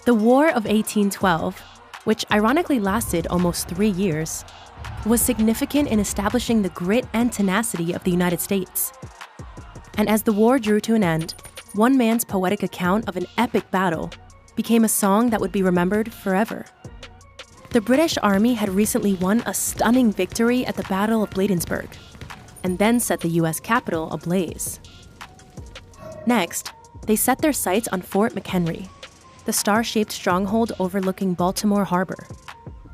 The War of 1812, which ironically lasted almost 3 years, was significant in establishing the grit and tenacity of the United States. And as the war drew to an end, one man's poetic account of an epic battle became a song that would be remembered forever. The British Army had recently won a stunning victory at the Battle of Bladensburg, and then set the U.S. Capitol ablaze. Next, they set their sights on Fort McHenry, the star-shaped stronghold overlooking Baltimore Harbor.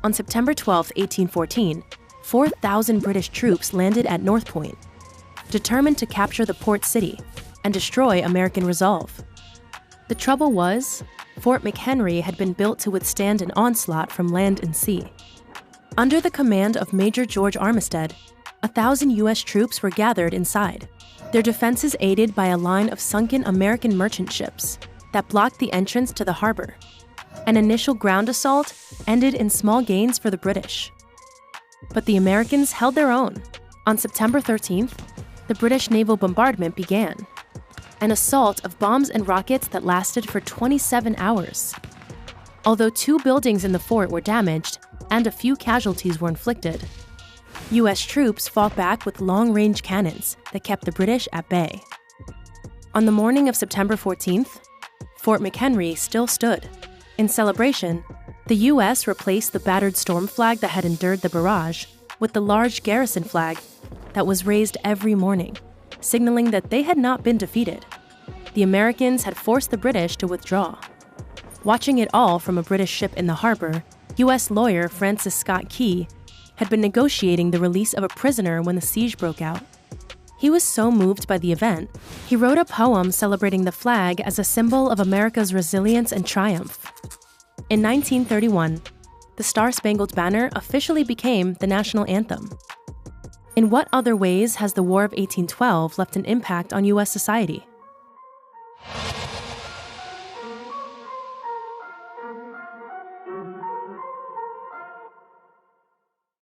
On September 12, 1814, 4,000 British troops landed at North Point, determined to capture the port city and destroy American resolve. The trouble was, Fort McHenry had been built to withstand an onslaught from land and sea. Under the command of Major George Armistead, 1,000 U.S. troops were gathered inside, their defenses aided by a line of sunken American merchant ships that blocked the entrance to the harbor. An initial ground assault ended in small gains for the British. But the Americans held their own. On September 13th, the British naval bombardment began, an assault of bombs and rockets that lasted for 27 hours. Although 2 buildings in the fort were damaged and a few casualties were inflicted, U.S. troops fought back with long-range cannons that kept the British at bay. On the morning of September 14th, Fort McHenry still stood. In celebration, the U.S. replaced the battered storm flag that had endured the barrage with the large garrison flag that was raised every morning, signaling that they had not been defeated. The Americans had forced the British to withdraw. Watching it all from a British ship in the harbor, U.S. lawyer Francis Scott Key had been negotiating the release of a prisoner when the siege broke out. He was so moved by the event, he wrote a poem celebrating the flag as a symbol of America's resilience and triumph. In 1931, the Star-Spangled Banner officially became the national anthem. In what other ways has the War of 1812 left an impact on U.S. society?